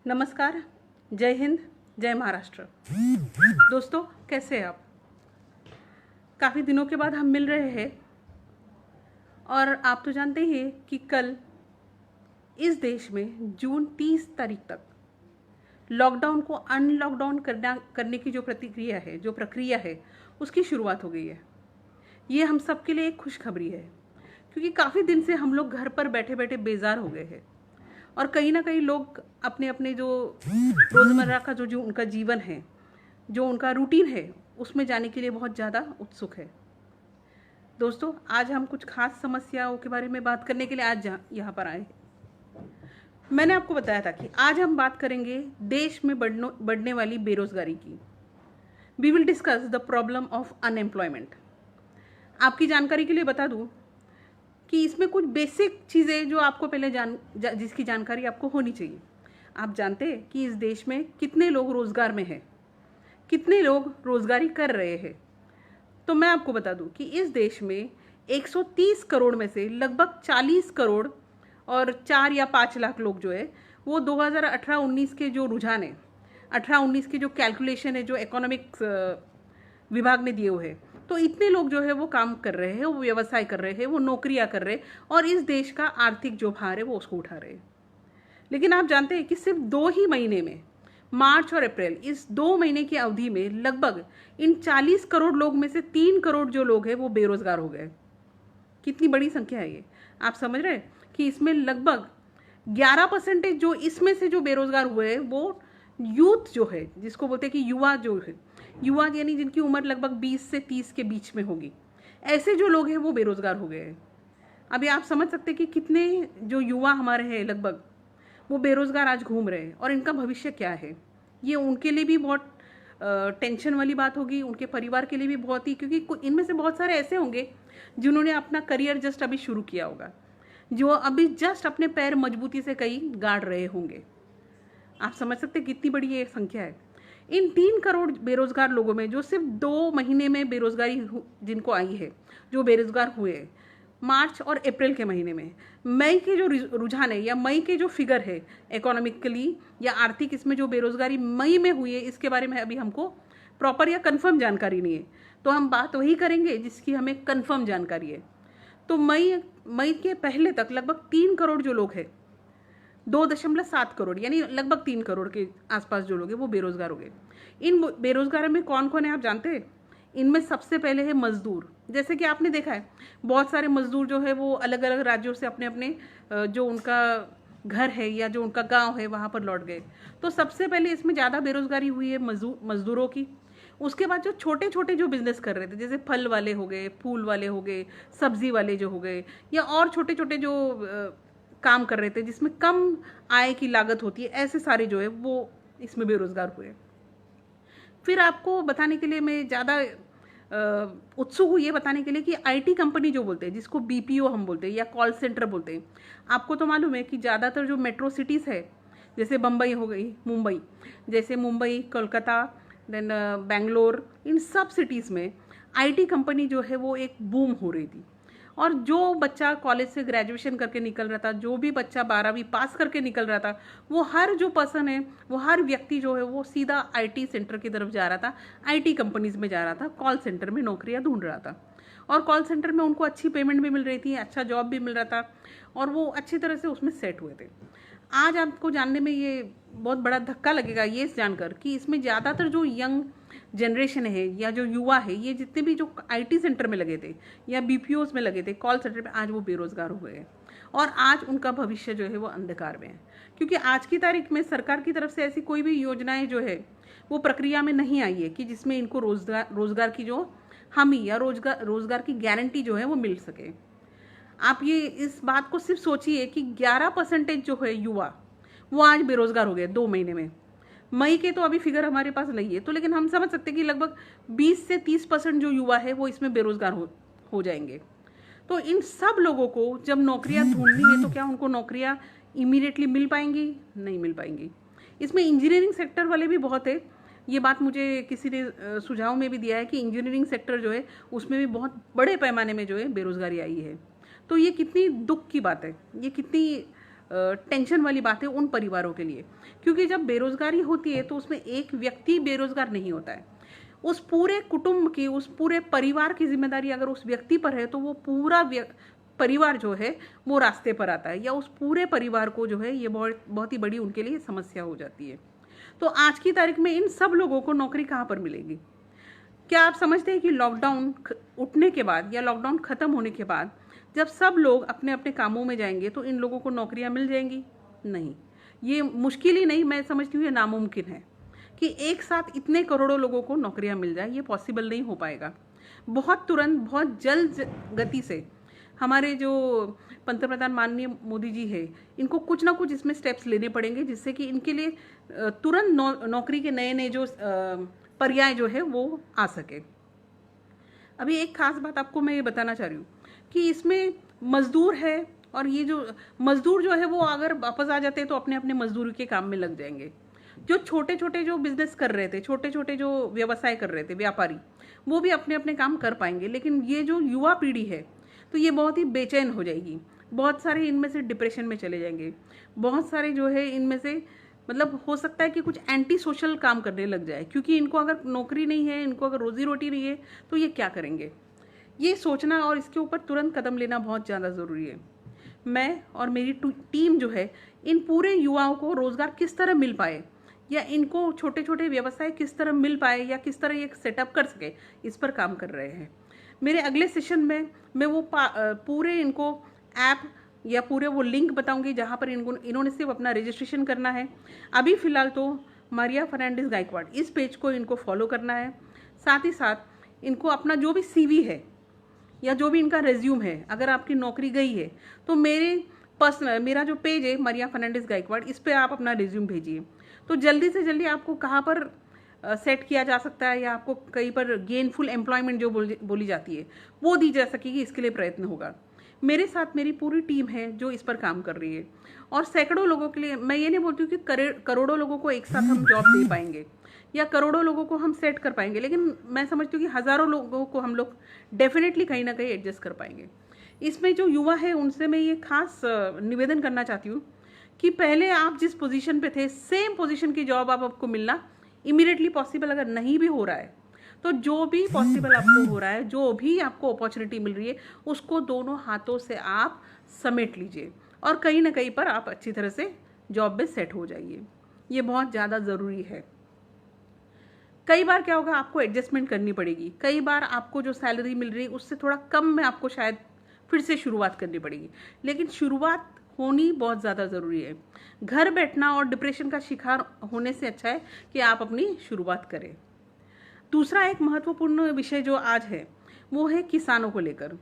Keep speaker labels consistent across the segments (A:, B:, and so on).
A: नमस्कार, जय हिंद, जय महाराष्ट्र। दोस्तों, कैसे हैं आप? काफ़ी दिनों के बाद हम मिल रहे हैं और आप तो जानते ही हैं कि कल इस देश में जून 30 तारीख तक लॉकडाउन को अनलॉकडाउन करने की जो प्रक्रिया है उसकी शुरुआत हो गई है। ये हम सब के लिए एक खुशखबरी है, क्योंकि काफ़ी दिन से हम लोग घर पर बैठे बैठे बेजार हो गए हैं और कहीं ना कहीं लोग अपने अपने जो रोज़मर्रा का जो उनका जीवन है, जो उनका रूटीन है, उसमें जाने के लिए बहुत ज़्यादा उत्सुक है। दोस्तों, आज हम कुछ खास समस्याओं के बारे में बात करने के लिए आज यहाँ पर आए हैं। मैंने आपको बताया था कि आज हम बात करेंगे देश में बढ़ने वाली बेरोजगारी की। We will discuss the problem of unemployment. आपकी जानकारी के लिए बता दूं कि इसमें कुछ बेसिक चीज़ें जो आपको पहले जिसकी जानकारी आपको होनी चाहिए। आप जानते हैं कि इस देश में कितने लोग रोजगार में हैं, कितने लोग रोजगारी कर रहे हैं। तो मैं आपको बता दूं कि इस देश में 130 करोड़ में से लगभग 40 करोड़ और 4 या 5 लाख लोग जो है वो 2018-19 के जो रुझान है, 18-19 के जो कैलकुलेशन है, जो इकोनॉमिक्स विभाग ने दिए हुए हैं, तो इतने लोग जो है वो काम कर रहे हैं, वो व्यवसाय कर रहे हैं, वो नौकरियां कर रहे हैं और इस देश का आर्थिक जो भार है वो उसको उठा रहे हैं। लेकिन आप जानते हैं कि सिर्फ 2 ही महीने में, मार्च और अप्रैल, इस 2 महीने की अवधि में लगभग इन 40 करोड़ लोग में से 3 करोड़ जो लोग हैं वो बेरोजगार हो गए। कितनी बड़ी संख्या है ये, आप समझ रहे हैं कि इसमें लगभग 11% जो इसमें से जो बेरोजगार हुए हैं वो यूथ जो है, जिसको बोलते हैं कि युवा जो है, युवा यानी जिनकी उम्र लगभग 20 से 30 के बीच में होगी, ऐसे जो लोग हैं वो बेरोजगार हो गए हैं। अभी आप समझ सकते हैं कि कितने जो युवा हमारे हैं लगभग वो बेरोजगार आज घूम रहे हैं और इनका भविष्य क्या है। ये उनके लिए भी बहुत टेंशन वाली बात होगी, उनके परिवार के लिए भी बहुत ही, क्योंकि इनमें से बहुत सारे ऐसे होंगे जिन्होंने अपना करियर जस्ट अभी शुरू किया होगा, जो अभी जस्ट अपने पैर मजबूती से कहीं गाड़ रहे होंगे। आप समझ सकते हैं कितनी बड़ी ये संख्या है। इन 3 करोड़ बेरोजगार लोगों में जो सिर्फ 2 महीने में बेरोजगारी जिनको आई है, जो बेरोजगार हुए हैं मार्च और अप्रैल के महीने में, मई के जो रुझान है या मई के जो फिगर है इकोनॉमिकली या आर्थिक, इसमें जो बेरोजगारी मई में हुई है, इसके बारे में अभी हमको प्रॉपर या कन्फर्म जानकारी नहीं है। तो हम बात वही करेंगे जिसकी हमें कन्फर्म जानकारी है। तो मई के पहले तक लगभग 3 करोड़ जो लोग हैं, 2.7 करोड़ यानी लगभग 3 करोड़ के आसपास जो लोग हैं वो बेरोजगार हो गए। इन बेरोजगारों में कौन कौन है आप जानते हैं? इनमें सबसे पहले है मजदूर। जैसे कि आपने देखा है बहुत सारे मजदूर जो है वो अलग अलग राज्यों से अपने अपने जो उनका घर है या जो उनका गांव है वहाँ पर लौट गए। तो सबसे पहले इसमें ज़्यादा बेरोजगारी हुई है मजदूरों की। उसके बाद जो छोटे छोटे जो बिजनेस कर रहे थे, जैसे फल वाले हो गए, फूल वाले हो गए, सब्जी वाले जो हो गए, या और छोटे छोटे जो काम कर रहे थे जिसमें कम आय की लागत होती है, ऐसे सारे जो है वो इसमें बेरोजगार हुए। फिर आपको बताने के लिए मैं ज़्यादा उत्सुक हूँ ये बताने के लिए कि आईटी कंपनी जो बोलते हैं, जिसको बीपीओ हम बोलते हैं या कॉल सेंटर बोलते हैं, आपको तो मालूम है कि ज़्यादातर जो मेट्रो सिटीज़ है, जैसे बम्बई हो गई, मुंबई, जैसे मुंबई, कोलकाता, देन बेंगलोर, इन सब सिटीज़ में आईटी कंपनी जो है वो एक बूम हो रही थी। और जो बच्चा कॉलेज से ग्रेजुएशन करके निकल रहा था, जो भी बच्चा 12वीं पास करके निकल रहा था, वो हर जो पर्सन है, वो हर व्यक्ति जो है वो सीधा आईटी सेंटर की तरफ जा रहा था, आईटी कंपनीज में जा रहा था, कॉल सेंटर में नौकरियां ढूंढ रहा था। और कॉल सेंटर में उनको अच्छी पेमेंट भी मिल रही थी, अच्छा जॉब भी मिल रहा था और वो अच्छी तरह से उसमें सेट हुए थे। आज आपको जानने में ये बहुत बड़ा धक्का लगेगा ये जानकर कि इसमें ज़्यादातर जो यंग जनरेशन है या जो युवा है, ये जितने भी जो आईटी सेंटर में लगे थे या बीपीओज में लगे थे, कॉल सेंटर में, आज वो बेरोजगार हो गए और आज उनका भविष्य जो है वो अंधकार में है। क्योंकि आज की तारीख में सरकार की तरफ से ऐसी कोई भी योजनाएं जो है वो प्रक्रिया में नहीं आई है कि जिसमें इनको रोजगार की जो हामी या रोजगार की गारंटी जो है वो मिल सके। आप ये इस बात को सिर्फ सोचिए कि 11% जो है युवा वो आज बेरोजगार हो गए 2 महीने में। मई के तो अभी फिगर हमारे पास नहीं है, तो लेकिन हम समझ सकते हैं कि लगभग 20 से 30% जो युवा है वो इसमें बेरोजगार हो जाएंगे। तो इन सब लोगों को जब नौकरियां ढूंढनी है तो क्या उनको नौकरियां इमीडिएटली मिल पाएंगी? नहीं मिल पाएंगी। इसमें इंजीनियरिंग सेक्टर वाले भी बहुत है। ये बात मुझे किसी ने सुझाव में भी दिया है कि इंजीनियरिंग सेक्टर जो है उसमें भी बहुत बड़े पैमाने में जो है बेरोजगारी आई है। तो ये कितनी दुख की बात है, ये कितनी टेंशन वाली बात है उन परिवारों के लिए, क्योंकि जब बेरोजगारी होती है तो उसमें एक व्यक्ति बेरोजगार नहीं होता है, उस पूरे कुटुंब की, उस पूरे परिवार की जिम्मेदारी अगर उस व्यक्ति पर है तो वो पूरा परिवार जो है वो रास्ते पर आता है, या उस पूरे परिवार को जो है ये बहुत बहुत ही बड़ी उनके लिए समस्या हो जाती है। तो आज की तारीख में इन सब लोगों को नौकरी कहाँ पर मिलेगी? क्या आप समझते हैं कि लॉकडाउन उठने के बाद या लॉकडाउन खत्म होने के बाद जब सब लोग अपने अपने कामों में जाएंगे तो इन लोगों को नौकरियां मिल जाएंगी? नहीं, ये मुश्किल ही नहीं, मैं समझती हूँ ये नामुमकिन है कि एक साथ इतने करोड़ों लोगों को नौकरियां मिल जाए। ये पॉसिबल नहीं हो पाएगा। बहुत तुरंत, बहुत जल्द गति से हमारे जो पंतप्रधान माननीय मोदी जी है, इनको कुछ ना कुछ इसमें स्टेप्स लेने पड़ेंगे जिससे कि इनके लिए तुरंत नौकरी के नए नए जो पर्याय जो है वो आ सके। अभी एक खास बात आपको मैं ये बताना चाह रही हूँ कि इसमें मजदूर है, और ये जो मजदूर जो है वो अगर वापस आ जाते हैं तो अपने अपने मजदूरी के काम में लग जाएंगे। जो छोटे छोटे जो बिजनेस कर रहे थे, छोटे छोटे जो व्यवसाय कर रहे थे व्यापारी, वो भी अपने अपने काम कर पाएंगे। लेकिन ये जो युवा पीढ़ी है तो ये बहुत ही बेचैन हो जाएगी। बहुत सारे इनमें से डिप्रेशन में चले जाएंगे। बहुत सारे जो है इनमें से मतलब हो सकता है कि कुछ एंटी सोशल काम करने लग जाए, क्योंकि इनको अगर नौकरी नहीं है, इनको अगर रोजी रोटी नहीं है तो ये क्या करेंगे? ये सोचना और इसके ऊपर तुरंत कदम लेना बहुत ज़्यादा ज़रूरी है। मैं और मेरी टीम जो है इन पूरे युवाओं को रोज़गार किस तरह मिल पाए, या इनको छोटे छोटे व्यवसाय किस तरह मिल पाए, या किस तरह ये सेटअप कर सके, इस पर काम कर रहे हैं। मेरे अगले सेशन में मैं वो पूरे इनको ऐप या पूरे वो लिंक बताऊंगी जहाँ पर इन्होंने सिर्फ अपना रजिस्ट्रेशन करना है। अभी फ़िलहाल तो मारिया फर्नांडिस गायकवाड़ इस पेज को इनको फॉलो करना है। साथ ही साथ इनको अपना जो भी CV है या जो भी इनका रेज्यूम है, अगर आपकी नौकरी गई है तो मेरा जो पेज है मारिया फर्नांडिस गायकवाड़, इस पर आप अपना रेज्यूम भेजिए। तो जल्दी से जल्दी आपको कहाँ पर सेट किया जा सकता है, या आपको कहीं पर गेनफुल एम्प्लॉयमेंट जो बोली जाती है वो दी जा सकेगी, इसके लिए प्रयत्न होगा। मेरे साथ मेरी पूरी टीम है जो इस पर काम कर रही है, और सैकड़ों लोगों के लिए, मैं ये नहीं बोलती हूँ कि करोड़ों लोगों को एक साथ हम जॉब दे पाएंगे या करोड़ों लोगों को हम सेट कर पाएंगे, लेकिन मैं समझती हूँ कि हज़ारों लोगों को हम लोग डेफिनेटली कहीं ना कहीं एडजस्ट कर पाएंगे। इसमें जो युवा है उनसे मैं ये खास निवेदन करना चाहती हूँ कि पहले आप जिस पोजीशन पे थे, सेम पोजीशन की जॉब आपको मिलना इमीडिएटली पॉसिबल अगर नहीं भी हो रहा है, तो जो भी पॉसिबल आपको हो रहा है, जो भी आपको अपॉर्चुनिटी मिल रही है, उसको दोनों हाथों से आप समेट लीजिए और कहीं ना कहीं पर आप अच्छी तरह से जॉब में सेट हो जाइए। ये बहुत ज़्यादा ज़रूरी है। कई बार क्या होगा, आपको एडजस्टमेंट करनी पड़ेगी। कई बार आपको जो सैलरी मिल रही है उससे थोड़ा कम में आपको शायद फिर से शुरुआत करनी पड़ेगी, लेकिन शुरुआत होनी बहुत ज़्यादा ज़रूरी है। घर बैठना और डिप्रेशन का शिकार होने से अच्छा है कि आप अपनी शुरुआत करें। दूसरा एक महत्वपूर्ण विषय जो आज है वो है किसानों को लेकर।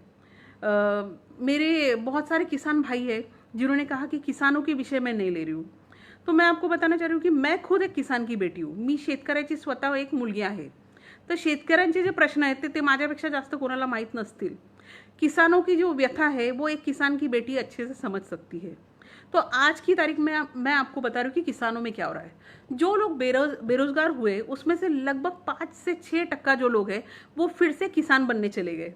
A: मेरे बहुत सारे किसान भाई हैं जिन्होंने कहा कि किसानों के विषय में नहीं ले रही हूँ, तो मैं आपको बताना चाह रही हूँ की मैं खुद एक किसान की बेटी हूँ। मी शेतकऱ्याची स्वतः एक मुलगी आहे। तर शेतकऱ्यांचे जे प्रश्न आहेत ते माझ्यापेक्षा जास्त कोणाला माहीत नसतील। किसानों की जो व्यथा है वो एक किसान की बेटी अच्छे से समझ सकती है। तो आज की तारीख में मैं आपको बता रही हूँ कि किसानों में क्या हो रहा है। जो लोग बेरोजगार हुए उसमें से लगभग 5 से 6% जो लोग हैं वो फिर से किसान बनने चले गए।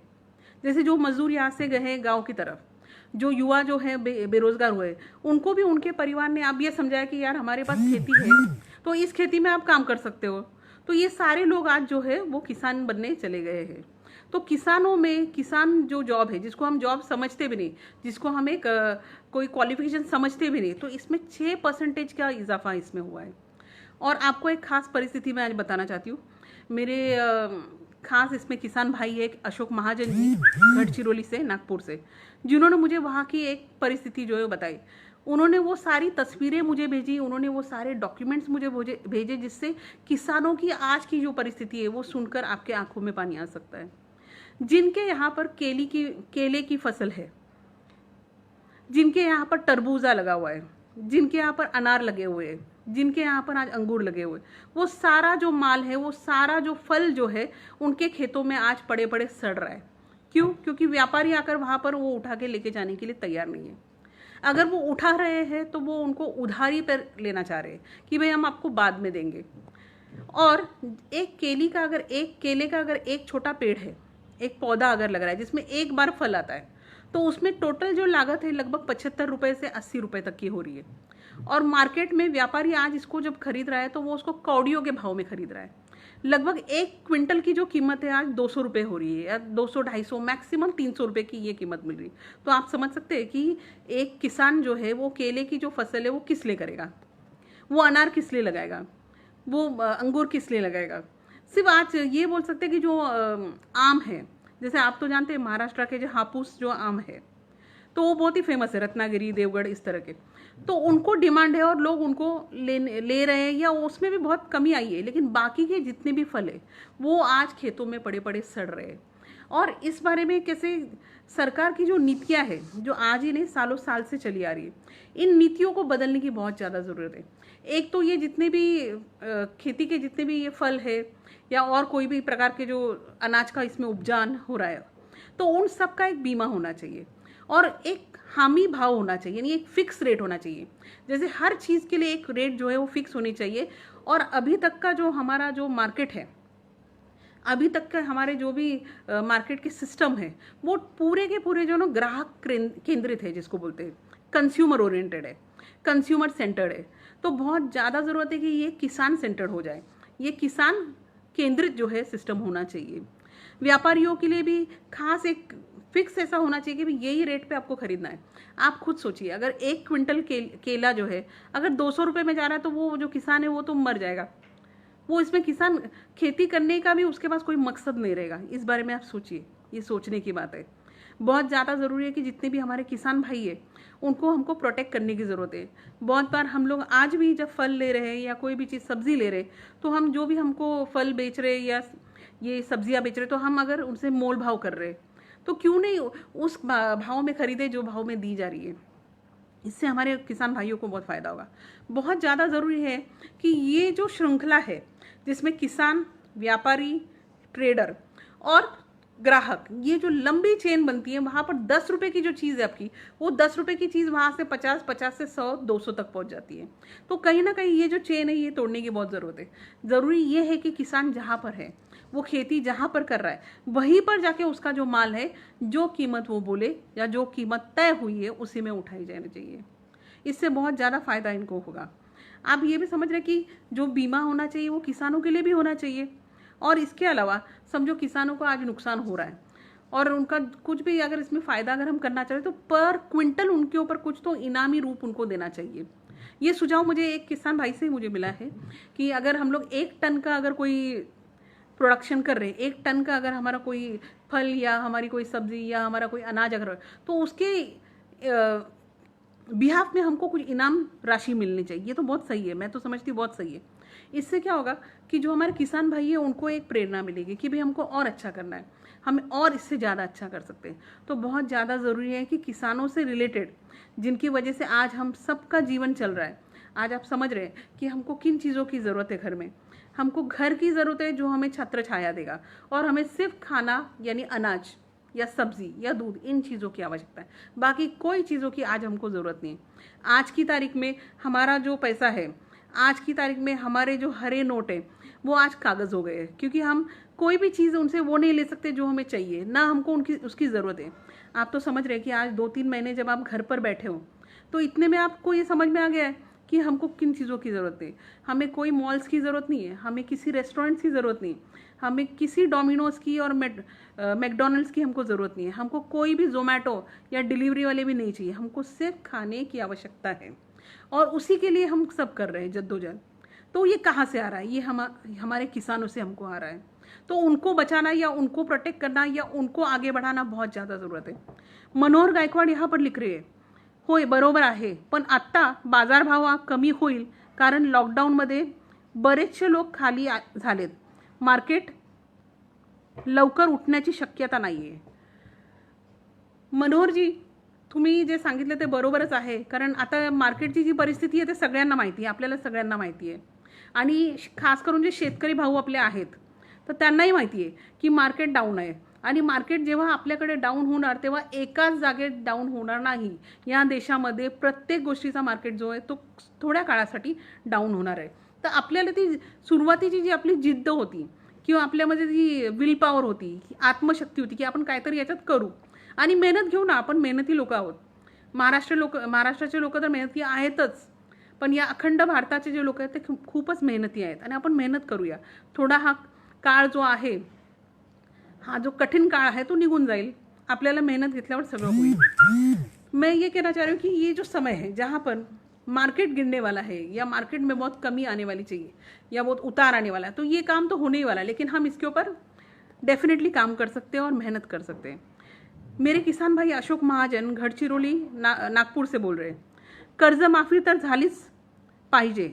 A: जैसे जो मजदूर यहाँ से गए हैं गाँव की तरफ, जो युवा जो है बेरोजगार हुए, उनको भी उनके परिवार ने अब ये समझाया कि यार हमारे पास खेती है तो इस खेती में आप काम कर सकते हो। तो ये सारे लोग आज जो है वो किसान बनने चले गए हैं। तो किसानों में, किसान जो जॉब है जिसको हम जॉब समझते भी नहीं, जिसको हम एक कोई क्वालिफिकेशन समझते भी नहीं, तो इसमें 6% का इजाफा इसमें हुआ है। और आपको एक खास परिस्थिति मैं आज बताना चाहती हूँ। मेरे खास इसमें किसान भाई है अशोक महाजन जी, गढ़चिरौली से, नागपुर से, जिन्होंने मुझे वहाँ की एक परिस्थिति जो है बताई। उन्होंने वो सारी तस्वीरें मुझे भेजी, उन्होंने वो सारे डॉक्यूमेंट्स मुझे भेजे जिससे किसानों की आज की जो परिस्थिति है वो सुनकर आपके आंखों में पानी आ सकता है। जिनके यहाँ पर केले की फसल है, जिनके यहाँ पर तरबूजा लगा हुआ है, जिनके यहाँ पर अनार लगे हुए हैं, जिनके यहाँ पर आज अंगूर लगे हुए, वो सारा जो माल है, वो सारा जो फल जो है उनके खेतों में आज पड़े पड़े सड़ रहा है। क्यों? क्योंकि व्यापारी आकर वहाँ पर वो उठा के लेके जाने के लिए तैयार नहीं है। अगर वो उठा रहे हैं तो वो उनको उधारी पर लेना चाह रहे हैं कि भाई हम आपको बाद में देंगे। और एक केले का अगर एक छोटा पेड़ है, एक पौधा अगर लग रहा है जिसमें एक बार फल आता है, तो उसमें टोटल जो लागत है लगभग 75 रुपये से 80 रुपये तक की हो रही है। और मार्केट में व्यापारी आज इसको जब खरीद रहा है तो वो उसको कौड़ियों के भाव में खरीद रहा है। लगभग 1 क्विंटल की जो कीमत है आज 200 रुपये हो रही है, या 200-250, मैक्सिमम 300 रुपये की ये कीमत मिल रही है। तो आप समझ सकते हैं कि एक किसान जो है वो केले की जो फसल है वो किस लिए करेगा, वो अनार किस लिए लगाएगा, वो अंगूर किस लिए लगाएगा। सिर्फ आज ये बोल सकते हैं कि जो आम है, जैसे आप तो जानते हैं महाराष्ट्र के जो हापूस जो आम है तो वो बहुत ही फेमस है, रत्नागिरी, देवगढ़, इस तरह के। तो उनको डिमांड है और लोग उनको ले रहे हैं, या उसमें भी बहुत कमी आई है, लेकिन बाकी के जितने भी फल है वो आज खेतों में पड़े पड़े सड़ रहे हैं। और इस बारे में कैसे सरकार की जो नीतियां है, जो आज ही नहीं सालों साल से चली आ रही है, इन नीतियों को बदलने की बहुत ज़्यादा ज़रूरत है। एक तो ये जितने भी खेती के जितने भी ये फल है या और कोई भी प्रकार के जो अनाज का इसमें उपजान हो रहा है, तो उन सब का एक बीमा होना चाहिए और एक हामी भाव होना चाहिए, यानी एक फिक्स रेट होना चाहिए। जैसे हर चीज़ के लिए एक रेट जो है वो फिक्स होनी चाहिए। और अभी तक का जो हमारा जो मार्केट है, अभी तक का हमारे जो भी मार्केट के सिस्टम है, वो पूरे के पूरे जो ना ग्राहक केंद्रित है, जिसको बोलते हैं कंज्यूमर ओरिएंटेड है, कंज्यूमर सेंटर्ड है। तो बहुत ज़्यादा ज़रूरत है कि ये किसान सेंटर्ड हो जाए, ये किसान केंद्रित जो है सिस्टम होना चाहिए। व्यापारियों के लिए भी खास एक फिक्स ऐसा होना चाहिए कि भाई यही रेट पे आपको खरीदना है। आप खुद सोचिए, अगर 1 क्विंटल केला जो है अगर 200 रुपये में जा रहा है तो वो जो किसान है वो तो मर जाएगा। वो इसमें किसान खेती करने का भी उसके पास कोई मकसद नहीं रहेगा। इस बारे में आप सोचिए, ये सोचने की बात है। बहुत ज़्यादा ज़रूरी है कि जितने भी हमारे किसान भाई है उनको हमको प्रोटेक्ट करने की ज़रूरत है। बहुत बार हम लोग आज भी जब फल ले रहे हैं या कोई भी चीज़ सब्ज़ी ले रहे, तो हम जो भी हमको फल बेच रहे या ये सब्जियां बेच रहे, तो हम अगर उनसे मोल भाव कर रहे तो क्यों नहीं उस भाव में खरीदे जो भाव में दी जा रही है। इससे हमारे किसान भाइयों को बहुत फ़ायदा होगा। बहुत ज़्यादा ज़रूरी है कि ये जो श्रृंखला है जिसमें किसान, व्यापारी, ट्रेडर और ग्राहक, ये जो लंबी चेन बनती है, वहाँ पर 10 रुपये की जो चीज़ है आपकी, वो 10 रुपये की चीज़ वहाँ से 50, 50 से 100, 200 तक पहुँच जाती है। तो कहीं ना कहीं ये जो चेन है ये तोड़ने की बहुत ज़रूरत है। ज़रूरी ये है कि किसान जहाँ पर है, वो खेती जहाँ पर कर रहा है, वहीं पर जाके उसका जो माल है, जो कीमत वो बोले या जो कीमत तय हुई है उसी में उठाई जानी चाहिए। इससे बहुत ज़्यादा फ़ायदा इनको होगा। आप ये भी समझ रहे कि जो बीमा होना चाहिए वो किसानों के लिए भी होना चाहिए। और इसके अलावा समझो किसानों को आज नुकसान हो रहा है और उनका कुछ भी अगर इसमें फ़ायदा अगर हम करना चाहें तो पर क्विंटल उनके ऊपर कुछ तो इनामी रूप उनको देना चाहिए। ये सुझाव मुझे एक किसान भाई से मुझे मिला है कि अगर हम लोग 1 टन का अगर कोई प्रोडक्शन कर रहे हैं, 1 टन का अगर हमारा कोई फल या हमारी कोई सब्जी या हमारा कोई अनाज अगर, तो उसके बिहाफ में हमको कुछ इनाम राशि मिलनी चाहिए। ये तो बहुत सही है, मैं तो समझती हूँ बहुत सही है। इससे क्या होगा कि जो हमारे किसान भाई है उनको एक प्रेरणा मिलेगी कि भाई हमको और अच्छा करना है, हमें और इससे ज़्यादा अच्छा कर सकते हैं। तो बहुत ज़्यादा ज़रूरी है कि किसानों से रिलेटेड, जिनकी वजह से आज हम सबका जीवन चल रहा है, आज आप समझ रहे हैं कि हमको किन चीज़ों की ज़रूरत है। घर में हमको घर की ज़रूरत है जो हमें छत्र छाया देगा, और हमें सिर्फ खाना यानी अनाज या सब्जी या दूध, इन चीज़ों की आवश्यकता है। बाकी कोई चीज़ों की आज हमको ज़रूरत नहीं है। आज की तारीख में हमारा जो पैसा है, आज की तारीख में हमारे जो हरे नोट है वो आज कागज़ हो गए हैं, क्योंकि हम कोई भी चीज़ उनसे वो नहीं ले सकते जो हमें चाहिए, ना हमको उसकी ज़रूरत है। आप तो समझ रहे हैं कि आज 2-3 महीने जब आप घर पर बैठे हो तो इतने में आपको ये समझ में आ गया है कि हमको किन चीज़ों की ज़रूरत है। हमें कोई मॉल्स की ज़रूरत नहीं है, हमें किसी रेस्टोरेंट्स की ज़रूरत नहीं, हमें किसी डोमिनोज़ की और मैकडोनल्ड्स की हमको ज़रूरत नहीं है, हमको कोई भी जोमेटो या डिलीवरी वाले भी नहीं चाहिए। हमको सिर्फ खाने की आवश्यकता है और उसी के लिए हम सब कर रहे हैं जद्दोजहद। तो ये कहाँ से आ रहा है? ये हमारे किसानों से हमको आ रहा है। तो उनको बचाना या उनको प्रोटेक्ट करना या उनको आगे बढ़ाना बहुत ज़्यादा ज़रूरत है। मनोहर गायकवाड यहाँ पर लिख रहे हैं, होय बरोबर आहे, पण आत्ता बाजारभाव कमी होईल कारण लॉकडाऊनमध्ये बरेचसे लोक खाली झालेत, मार्केट लवकर उठण्याची शक्यता नाही आहे। मनोहरजी, तुम्ही जे सांगितलं ते बरोबरच आहे, कारण आता मार्केटची जी परिस्थिती आहे ते सगळ्यांना माहिती आहे, आपल्याला सगळ्यांना माहिती आहे। आणि खास करून जे शेतकरी भाऊ आपले आहेत तर त्यांनाही माहिती आहे की मार्केट डाऊन आहे, आणि मार्केट जेव्हा आपल्याकडे डाऊन होणार तेव्हा एकाच जागेत डाऊन होणार नाही। या देशामध्ये प्रत्येक गोष्टीचा मार्केट जो आहे तो थोड्या काळासाठी डाऊन होणार आहे। तर आपल्याला ती सुरुवातीची जी आपली जिद्द होती किंवा आपल्यामध्ये जी विल पॉवर होती, आत्मशक्ती होती की आपण काहीतरी याच्यात करू, आणि मेहनत घेऊ ना, आपण मेहनती लोक आहोत. महाराष्ट्राचे लोक तर मेहनती आहेतच, पण या अखंड भारताचे जे लोक आहेत ते खूपच मेहनती आहेत आणि आपण मेहनत करूया. थोडा हा काळ जो आहे, हा जो कठिन काळ है तो निगुन जाइल, आपल्याला मेहनत घेतल्यावर सगळं होईल. मैं ये कहना चाह रही हूँ कि ये जो समय है जहाँ पर मार्केट गिरने वाला है या मार्केट में बहुत कमी आने वाली चाहिए या बहुत उतार आने वाला है, तो ये काम तो होने ही वाला है, लेकिन हम इसके ऊपर डेफिनेटली काम कर सकते हैं और मेहनत कर सकते हैं. मेरे किसान भाई अशोक महाजन गडचिरोली नागपूर से बोल रहे. कर्जमाफी तर झालीच पाहिजे,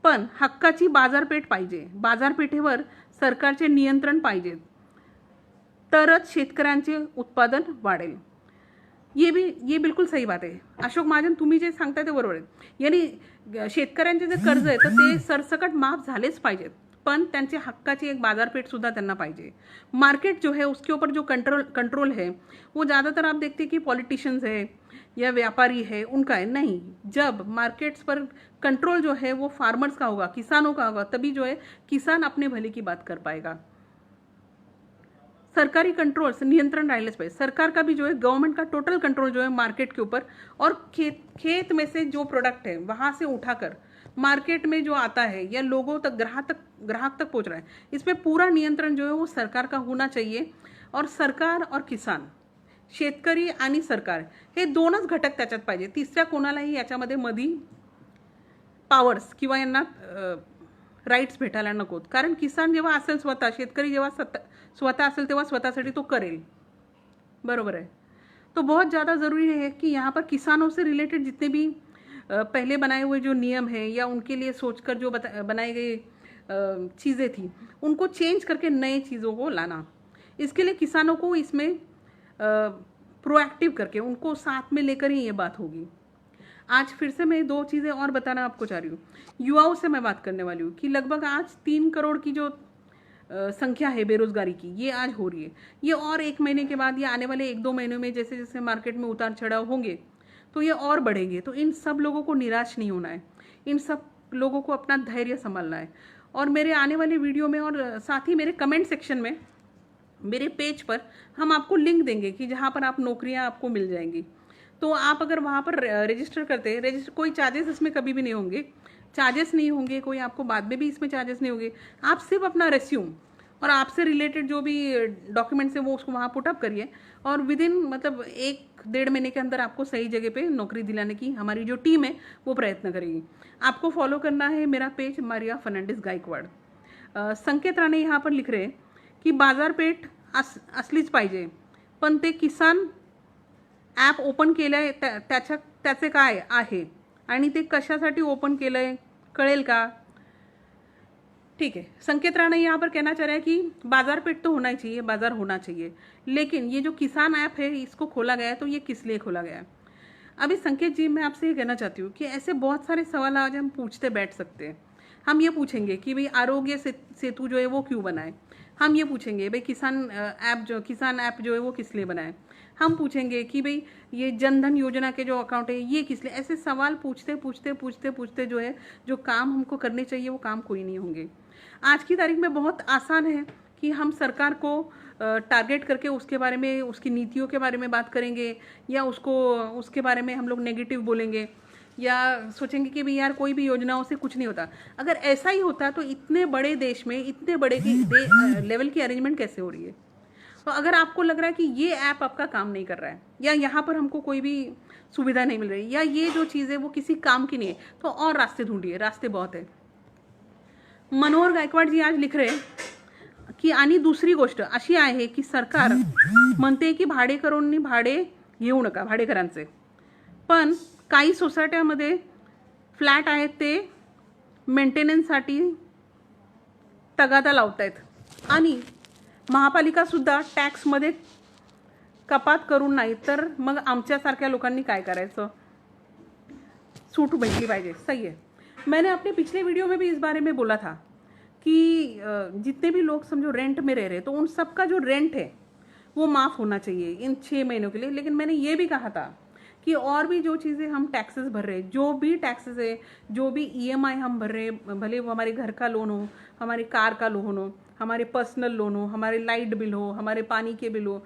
A: पण हक्काची बाजारपेठ पाहिजे. बाजारपेठेवर सरकारचे नियंत्रण पाहिजे, तरच शेतकऱ्यांचे उत्पादन वाढेल. ये बिलकुल सही बात आहे. अशोक महाजन, तुम्ही जे सांगताय ते बरोबर आहे. यानी शेतकऱ्यांचे जे कर्ज आहे तर ते सरसकट माफ झालेच पाहिजेत, पण त्यांचे हक्काची एक बाजारपेठ सुद्धा त्यांना पाहिजे. मार्केट जो है उसके ऊपर जो कंट्रोल है वो ज़्यादातर आप देखते हैं कि पॉलिटिशियंस है या व्यापारी है उनका है. नहीं, जब मार्केट्स पर कंट्रोल जो है वो फार्मर्स का होगा, किसानों का होगा, तभी जो है किसान अपने भले की बात कर पाएगा. सरकारी कंट्रोल से नियंत्रण राहिलेच पाहिजे. सरकार का भी जो है, गवर्नमेंट का टोटल कंट्रोल जो है मार्केट के ऊपर, और खेत में से जो प्रोडक्ट है वहाँ से उठाकर मार्केट में जो आता है या लोगों तक, ग्राहक तक पहुँच रहा है, इस पर पूरा नियंत्रण जो है वो सरकार का होना चाहिए. और सरकार और किसान, शेतकरी आणि सरकार हे दोनच घटक त्याच्यात पाहिजे. तिसऱ्या कोणालाही याच्यामध्ये मधी पॉवर्स किंवा यांना राईट्स भेटायला नकोत. कारण किसान जेव्हा असेल स्वतः, शेतकरी जेव्हा स्वतः असेल तेव्हा स्वतःसाठी तो करेल. बरोबर है. तो बहुत ज़्यादा ज़रूरी है कि यहाँ पर किसानों से रिलेटेड जितने भी पहले बनाए हुए जो नियम हैं या उनके लिए सोचकर जो बनाई गई चीज़ें थी, उनको चेंज करके नए चीज़ों को लाना. इसके लिए किसानों को इसमें प्रोएक्टिव करके उनको साथ में लेकर ही ये बात होगी. आज फिर से मैं 2 चीज़ें और बताना आपको चाह रही हूँ. युवाओं से मैं बात करने वाली हूँ कि लगभग आज 3 करोड़ की जो संख्या है बेरोजगारी की, ये आज हो रही है. ये और 1 महीने के बाद या आने वाले 1-2 महीनों में जैसे जैसे मार्केट में उतार चढ़ाव होंगे तो ये और बढ़ेंगे. तो इन सब लोगों को निराश नहीं होना है, इन सब लोगों को अपना धैर्य संभालना है. और मेरे आने वाले वीडियो में और साथ ही मेरे कमेंट सेक्शन में, मेरे पेज पर हम आपको लिंक देंगे कि जहाँ पर आप नौकरियाँ आपको मिल जाएंगी. तो आप अगर वहाँ पर रजिस्टर करते हैं, कोई चार्जेस इसमें कभी भी नहीं होंगे, कोई आपको बाद में भी इसमें चार्जेस नहीं होंगे. आप सिर्फ अपना रेस्यूम और आपसे रिलेटेड जो भी डॉक्यूमेंट्स हैं वो उसको वहाँ पुटअप करिए और विदिन मतलब 1-1.5 महीने के अंदर आपको सही जगह पे नौकरी दिलाने की हमारी जो टीम है वो प्रयत्न करेगी. आपको फॉलो करना है मेरा पेज मारिया फर्नांडिस गायकवाड. संकेत राणे यहाँ पर लिख रहे की बाजारपेठ असलीच पाहिजे, पण ते किसान ॲप ओपन केलं आहे त्याचे काय आहे आणि ते कशासाठी ओपन केलं आहे कळेल का. ठीक है, संकेत राणा यहाँ पर कहना चाह रहा है कि बाजारपेठ तो होना ही चाहिए, बाजार होना चाहिए, लेकिन ये जो किसान ऐप है इसको खोला गया है तो ये किस लिए खोला गया है. अभी संकेत जी, मैं आपसे ये कहना चाहती हूँ कि ऐसे बहुत सारे सवाल आज हम पूछते बैठ सकते हैं. हम ये पूछेंगे कि भाई आरोग्य सेतु जो है वो क्यों बनाए. हम ये पूछेंगे भाई किसान ऐप जो है वो किस लिए बनाए. हम पूछेंगे कि भाई ये जनधन योजना के जो अकाउंट है ये किस लिए. ऐसे सवाल पूछते जो है जो काम हमको करने चाहिए वो काम कोई नहीं होंगे. आज की तारीख में बहुत आसान है कि हम सरकार को टारगेट करके उसके बारे में, उसकी नीतियों के बारे में बात करेंगे या उसके बारे में हम लोग नेगेटिव बोलेंगे या सोचेंगे कि भाई यार कोई भी योजनाओं से कुछ नहीं होता. अगर ऐसा ही होता तो इतने बड़े देश में इतने बड़े लेवल की अरेंजमेंट कैसे हो रही है. तो अगर आपको लग रहा है कि ये ऐप आपका काम नहीं कर रहा है या यहाँ पर हमको कोई भी सुविधा नहीं मिल रही या ये जो चीज़ है वो किसी काम की नहीं है, तो और रास्ते ढूंढिए, रास्ते बहुत है. मनोहर गायकवाड जी आज लिख रहे की आणि दुसरी गोष्ट अशी आहे की सरकार म्हणते की भाडेकरूंनी भाडे घेऊ नका, भाडेकरांचे, पण काही सोसायट्यामध्ये फ्लॅट आहेत ते मेंटेनन्ससाठी तगादा लावतायत आणि महापालिका सुद्धा टॅक्समध्ये कपात करून नाही तर मग आमच्यासारख्या लोकांनी काय करायचं. सूट भेटली पाहिजे. सही है. मैंने अपने पिछले वीडियो में भी इस बारे में बोला था कि जितने भी लोग समझो रेंट में रह रहे तो उन सब का जो रेंट है वो माफ़ होना चाहिए इन 6 महीनों के लिए. लेकिन मैंने ये भी कहा था कि और भी जो चीज़ें हम टैक्सेस भर रहे हैं, जो भी टैक्सेस है, जो भी EMI हम भर रहे हैं, भले वो हमारे घर का लोन हो, हमारे कार का लोन हो, हमारे पर्सनल लोन हो, हमारे लाइट बिल हो, हमारे पानी के बिल हो,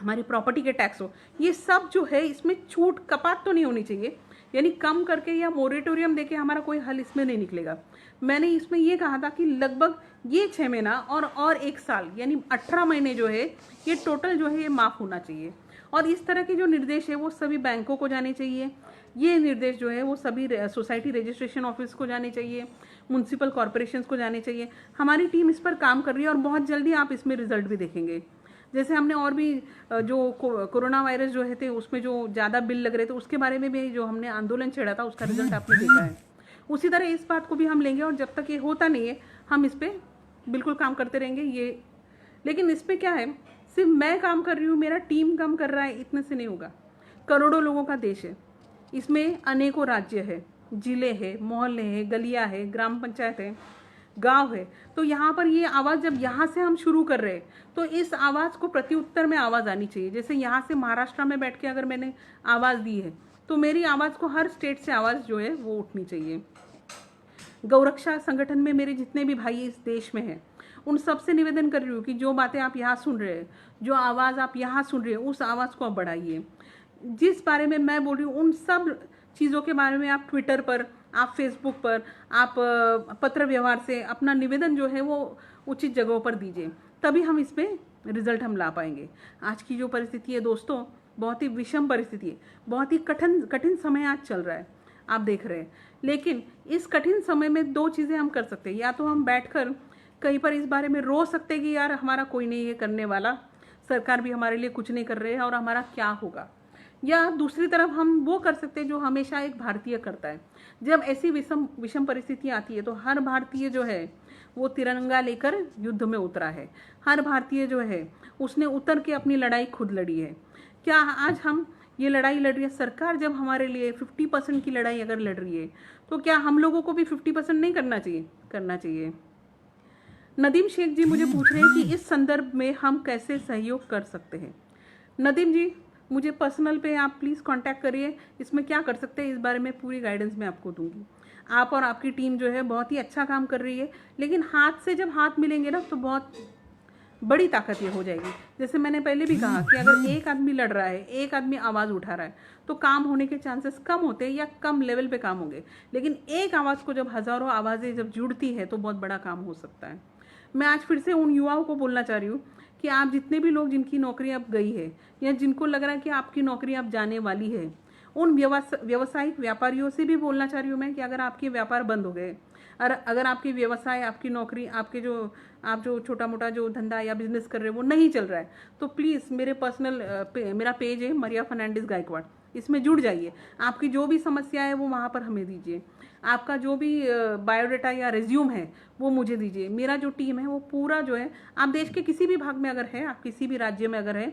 A: हमारी प्रॉपर्टी के टैक्स हो, ये सब जो है इसमें छूट कपात तो नहीं होनी चाहिए, यानी कम करके या मोरेटोरियम देके हमारा कोई हल इसमें नहीं निकलेगा। मैंने इसमें ये कहा था कि लगभग ये 6 महीना और 1 साल यानी 18 महीने जो है ये टोटल जो है ये माफ़ होना चाहिए। और इस तरह के जो निर्देश है वो सभी बैंकों को जाने चाहिए, ये निर्देश जो है वो सभी सोसाइटी रजिस्ट्रेशन ऑफिस को जाने चाहिए, म्यूनसिपल कॉरपोरेशंस को जाने चाहिए। हमारी टीम इस पर काम कर रही है और बहुत जल्दी आप इसमें रिजल्ट भी देखेंगे। जैसे हमने और भी जो कोरोना वायरस जो है थे उसमें जो ज़्यादा बिल लग रहे थे उसके बारे में भी जो हमने आंदोलन छेड़ा था उसका रिजल्ट आपने देखा है। उसी तरह इस बात को भी हम लेंगे और जब तक ये होता नहीं है हम इस पर बिल्कुल काम करते रहेंगे। ये लेकिन इस पर क्या है, सिर्फ मैं काम कर रही हूँ, मेरा टीम काम कर रहा है, इतने से नहीं होगा। करोड़ों लोगों का देश है, इसमें अनेकों राज्य है, जिले हैं, मोहल्ले हैं, गलियाँ हैं, ग्राम पंचायत है, गांव है। तो यहाँ पर ये आवाज़ जब यहाँ से हम शुरू कर रहे हैं तो इस आवाज़ को प्रत्युत्तर में आवाज़ आनी चाहिए। जैसे यहाँ से महाराष्ट्र में बैठ के अगर मैंने आवाज़ दी है तो मेरी आवाज़ को हर स्टेट से आवाज़ जो है वो उठनी चाहिए। गौरक्षा संगठन में मेरे जितने भी भाई इस देश में हैं उन सबसे निवेदन कर रही हूँ कि जो बातें आप यहाँ सुन रहे हैं, जो आवाज़ आप यहाँ सुन रहे हैं, उस आवाज़ को आप बढ़ाइए। जिस बारे में मैं बोल रही हूँ उन सब चीज़ों के बारे में आप ट्विटर पर, आप फेसबुक पर, आप पत्र व्यवहार से अपना निवेदन जो है वो उचित जगहों पर दीजिए, तभी हम इसमें रिजल्ट हम ला पाएंगे। आज की जो परिस्थिति है दोस्तों, बहुत ही विषम परिस्थिति है, बहुत ही कठिन समय आज चल रहा है, आप देख रहे हैं। लेकिन इस कठिन समय में 2 चीज़ें हम कर सकते हैं, या तो हम बैठकर कहीं पर इस बारे में रो सकते हैं कि यार हमारा कोई नहीं है करने वाला, सरकार भी हमारे लिए कुछ नहीं कर रहे हैं और हमारा क्या होगा, या दूसरी तरफ हम वो कर सकते हैं जो हमेशा एक भारतीय करता है। जब ऐसी विषम परिस्थिति आती है तो हर भारतीय जो है वो तिरंगा लेकर युद्ध में उतरा है, हर भारतीय जो है उसने उतर के अपनी लड़ाई खुद लड़ी है। क्या आज हम ये लड़ाई लड़ रही है, सरकार जब हमारे लिए 50% की लड़ाई अगर लड़ रही है तो क्या हम लोगों को भी 50% नहीं करना चाहिए? करना चाहिए। नदीम शेख जी मुझे पूछ रहे हैं कि इस संदर्भ में हम कैसे सहयोग कर सकते हैं। नदीम जी मुझे पर्सनल पे आप प्लीज़ कांटेक्ट करिए, इसमें क्या कर सकते हैं इस बारे में पूरी गाइडेंस मैं आपको दूंगी। आप और आपकी टीम जो है बहुत ही अच्छा काम कर रही है, लेकिन हाथ से जब हाथ मिलेंगे ना तो बहुत बड़ी ताकत ये हो जाएगी। जैसे मैंने पहले भी कहा कि अगर एक आदमी लड़ रहा है, एक आदमी आवाज़ उठा रहा है तो काम होने के चांसेस कम होते हैं या कम लेवल पे काम होंगे, लेकिन एक आवाज़ को जब हज़ारों आवाज़ें जब जुड़ती है तो बहुत बड़ा काम हो सकता है। मैं आज फिर से उन युवाओं को बोलना चाह रही हूँ कि आप जितने भी लोग जिनकी नौकरी अब गई है या जिनको लग रहा है कि आपकी नौकरी अब जाने वाली है, उन व्यावसायिक व्यापारियों से भी बोलना चाह रही हूँ मैं कि अगर आपके व्यापार बंद हो गए, और अगर आपकी व्यवसाय, आपकी नौकरी, आपके आप जो छोटा मोटा जो धंधा या बिजनेस कर रहे हैं वो नहीं चल रहा है, तो प्लीज़ मेरे मेरा पेज है मरिया फर्नांडिस गायकवाड़, इसमें जुड़ जाइए। आपकी जो भी समस्या है वो वहाँ पर हमें दीजिए, आपका जो भी बायोडाटा या रिज्यूम है वो मुझे दीजिए। मेरा जो टीम है वो पूरा जो है, आप देश के किसी भी भाग में अगर है, आप किसी भी राज्य में अगर है,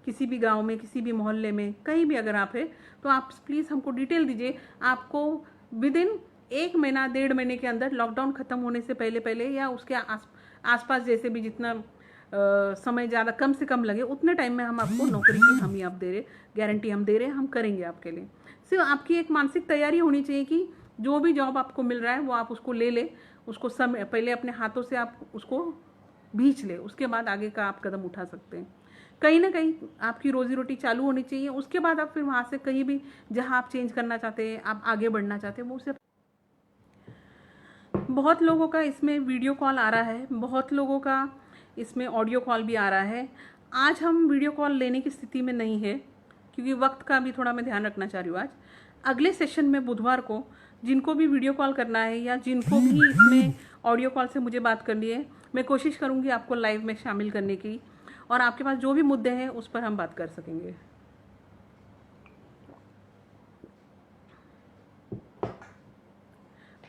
A: किसी भी गांव में, किसी भी मोहल्ले में, कहीं भी अगर आप है तो आप प्लीज़ हमको डिटेल दीजिए। आपको विदिन 1 महीना 1.5 महीने के अंदर, लॉकडाउन ख़त्म होने से पहले या उसके आसपास जैसे भी जितना समय ज़्यादा कम से कम लगे उतने टाइम में हम आपको नौकरी की हमी आप दे रहे, गारंटी हम दे रहे हैं, हम करेंगे आपके लिए। सिर्फ आपकी एक मानसिक तैयारी होनी चाहिए कि जो भी जॉब आपको मिल रहा है वो आप उसको ले ले, उसको समय पहले अपने हाथों से आप उसको भींच ले, उसके बाद आगे का आप कदम उठा सकते हैं। कहीं ना कहीं आपकी रोजी रोटी चालू होनी चाहिए, उसके बाद आप फिर वहाँ से कहीं भी जहाँ आप चेंज करना चाहते हैं, आप आगे बढ़ना चाहते हैं, वो सिर्फ। बहुत लोगों का इसमें वीडियो कॉल आ रहा है, बहुत लोगों का इसमें ऑडियो कॉल भी आ रहा है। आज हम वीडियो कॉल लेने की स्थिति में नहीं है क्योंकि वक्त का भी थोड़ा मैं ध्यान रखना चाह रही हूँ। आज अगले सेशन में बुधवार को जिनको भी वीडियो कॉल करना है या जिनको भी इसमें ऑडियो कॉल से मुझे बात करनी है, मैं कोशिश करूँगी आपको लाइव में शामिल करने की, और आपके पास जो भी मुद्दे हैं उस पर हम बात कर सकेंगे।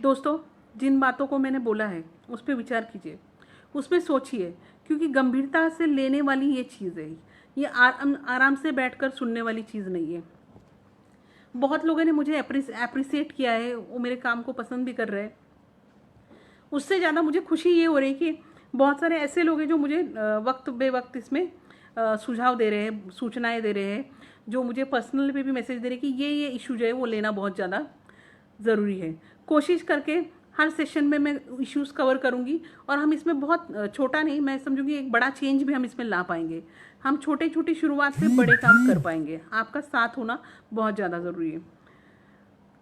A: दोस्तों, जिन बातों को मैंने बोला है उस पर विचार कीजिए, उसमें सोचिए, क्योंकि गंभीरता से लेने वाली ये चीज़ है, ये आराम से बैठकर सुनने वाली चीज़ नहीं है। बहुत लोगों ने मुझे अप्रिसिएट किया है, वो मेरे काम को पसंद भी कर रहे हैं। उससे ज़्यादा मुझे खुशी ये हो रही है कि बहुत सारे ऐसे लोग हैं जो मुझे वक्त बे वक्त इसमें सुझाव दे रहे हैं, सूचनाएं दे रहे हैं, जो मुझे पर्सनल पे भी मैसेज दे रहे हैं कि ये इशू जो है वो लेना बहुत ज़्यादा ज़रूरी है। कोशिश करके हर सेशन में मैं इश्यूज़ कवर करूँगी और हम इसमें बहुत छोटा नहीं, मैं समझूंगी एक बड़ा चेंज भी हम इसमें ला पाएंगे। हम छोटे छोटी शुरुआत से बड़े काम कर पाएंगे। आपका साथ होना बहुत ज़्यादा ज़रूरी है।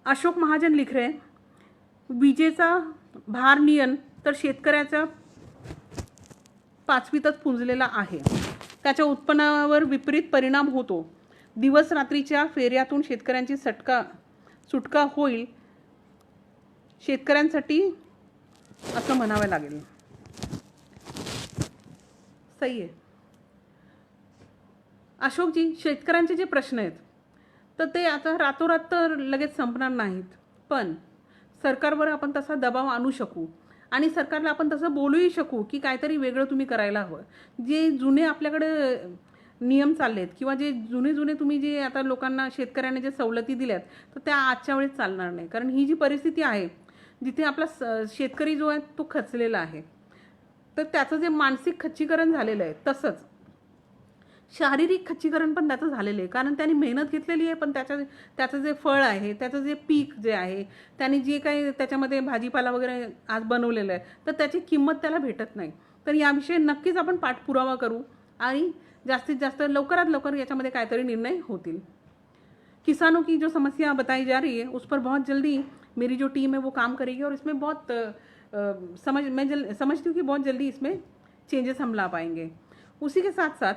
A: अशोक महाजन लिख रहे हैं, विजेचा भार नियन तर शेतकऱ्याचा 5वीतच पुंजलेला आहे, त्याच्या उत्पन्नावर विपरीत परिणाम होतो। दिवस रात्रीच्या फेऱ्यातून शेतकऱ्यांची सुटका होईल शेतकऱ्यांसाठी असं म्हणावं लागेल। सही आहे अशोकजी, शेतकऱ्यांचे जे प्रश्न आहेत तर ते आता रातोरात तर लगेच संपणार नाहीत, पण सरकारवर आपण तसा दबाव आणू शकू आणि सरकारला आपण तसं बोलूही शकू की काहीतरी वेगळं तुम्ही करायला हवं। जे जुने आपल्याकडे नियम चालले आहेत किंवा जे जुने तुम्ही जे आता लोकांना शेतकऱ्यांना जे सवलती दिल्यात तर त्या आजच्या वेळेस चालणार नाही, कारण ही जी परिस्थिती आहे जिथे आपला शेतकरी जो आहे तो खचलेला आहे, तर त्याचं जे मानसिक खच्चीकरण झालेलं आहे तसंच शारीरिक खच्चीकरण पण त्याचं झालेलं आहे, कारण त्यांनी मेहनत घेतलेली आहे, पण त्याचं जे फळ आहे, त्याचं जे पीक जे आहे, त्यांनी जे काही त्याच्यामध्ये भाजीपाला वगैरे आज बनवलेलं आहे तर त्याची किंमत त्याला भेटत नाही। तर याविषयी नक्कीच आपण पाठपुरावा करू आणि जास्तीत जास्त लवकरात लवकर याच्यामध्ये काहीतरी निर्णय होतील। किसानों की जो समस्या बताई जा रही है उस पर बहुत जल्दी मेरी जो टीम है वो काम करेगी और इसमें बहुत मैं समझती हूँ कि बहुत जल्दी इसमें चेंजेस हम ला पाएंगे। उसी के साथ साथ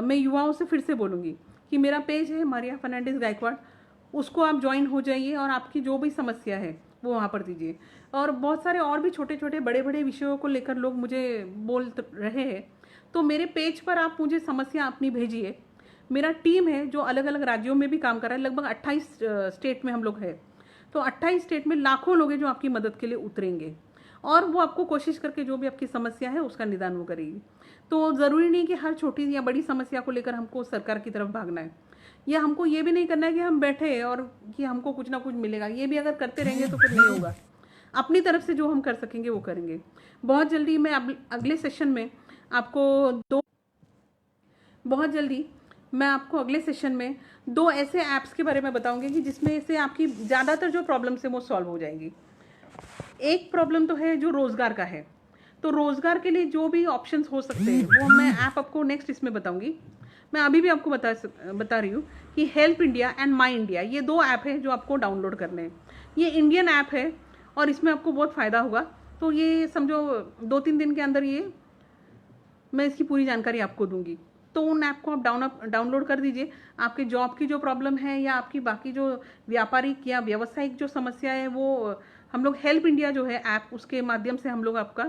A: मैं युवाओं से फिर से बोलूँगी कि मेरा पेज है मारिया फर्नांडिस गायकवाड़, उसको आप ज्वाइन हो जाइए और आपकी जो भी समस्या है वो वहाँ पर दीजिए। और बहुत सारे और भी छोटे छोटे बड़े बड़े विषयों को लेकर लोग मुझे बोल रहे हैं, तो मेरे पेज पर आप मुझे समस्या अपनी भेजिए। मेरा टीम है जो अलग अलग राज्यों में भी काम कर रहा है, लगभग 28 स्टेट में हम लोग हैं, तो 28 स्टेट में लाखों लोग हैं जो आपकी मदद के लिए उतरेंगे और वो आपको कोशिश करके जो भी आपकी समस्या है उसका निदान वो करेगी। तो ज़रूरी नहीं कि हर छोटी या बड़ी समस्या को लेकर हमको सरकार की तरफ भागना है, या हमको ये भी नहीं करना है कि हम बैठे और कि हमको कुछ ना कुछ मिलेगा। ये भी अगर करते रहेंगे तो फिर नहीं होगा। अपनी तरफ से जो हम कर सकेंगे वो करेंगे। बहुत जल्दी मैं अगले सेशन में आपको अगले सेशन में 2 ऐसे ऐप्स के बारे में बताऊंगी कि जिसमें से आपकी ज़्यादातर जो प्रॉब्लम्स है वो सॉल्व हो जाएंगी। एक प्रॉब्लम तो है जो रोज़गार का है, तो रोज़गार के लिए जो भी ऑप्शंस हो सकते हैं वो मैं ऐप आपको नेक्स्ट इसमें बताऊंगी। मैं अभी भी आपको बता रही हूँ कि help India and my India, ये 2 ऐप है जो आपको डाउनलोड करने हैं। ये इंडियन ऐप है और इसमें आपको बहुत फ़ायदा होगा। तो ये समझो 2-3 दिन के अंदर ये मैं इसकी पूरी जानकारी आपको दूंगी। तो उन ऐप को आप डाउनलोड कर दीजिए। आपके जॉब की जो प्रॉब्लम है या आपकी बाकी जो व्यापारिक या व्यावसायिक जो समस्या है वो हम लोग हेल्प इंडिया जो है ऐप, उसके माध्यम से हम लोग आपका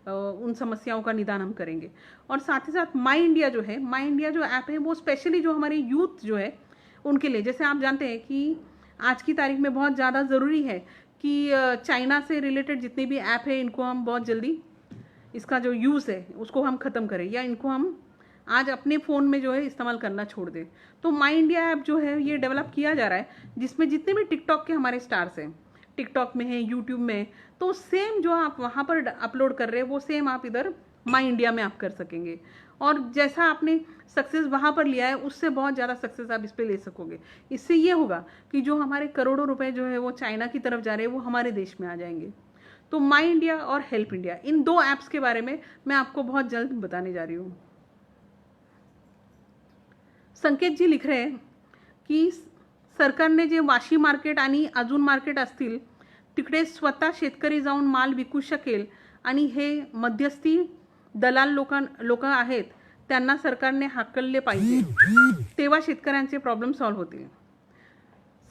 A: उन समस्याओं का निदान हम करेंगे। और साथ ही साथ माई इंडिया जो है, माई इंडिया जो ऐप है वो स्पेशली जो हमारे यूथ जो है उनके लिए, जैसे आप जानते हैं कि आज की तारीख में बहुत ज़्यादा ज़रूरी है कि चाइना से रिलेटेड जितने भी ऐप है इनको हम बहुत जल्दी इसका जो यूज़ है उसको हम ख़त्म करें या इनको हम आज अपने फ़ोन में जो है इस्तेमाल करना छोड़ दें। तो माई इंडिया ऐप जो है ये डेवलप किया जा रहा है, जिसमें जितने भी टिकटॉक के हमारे स्टार्स हैं, टिकटॉक में है, यूट्यूब में, तो सेम जो आप वहाँ पर अपलोड कर रहे हैं वो सेम आप इधर माई इंडिया में आप कर सकेंगे। और जैसा आपने सक्सेस वहाँ पर लिया है उससे बहुत ज़्यादा सक्सेस आप इस पर ले सकोगे। इससे ये होगा कि जो हमारे करोड़ों रुपए जो है वो चाइना की तरफ जा रहे हैं वो हमारे देश में आ जाएंगे। तो माई इंडिया और हेल्प इंडिया, इन 2 ऐप्स के बारे में मैं आपको बहुत जल्द बताने जा रही हूँ। संकेत जी लिख रहे हैं की सरकारने जे वाशी मार्केट आणि अजून मार्केट असतील तिकडे स्वतः शेतकरी जाऊन माल विकू शकेल आणि हे मध्यस्थी दलाल लोक आहेत त्यांना सरकारने हाकलले पाहिजे, तेव्हा शेतकऱ्यांचे प्रॉब्लम सॉल्व होतील।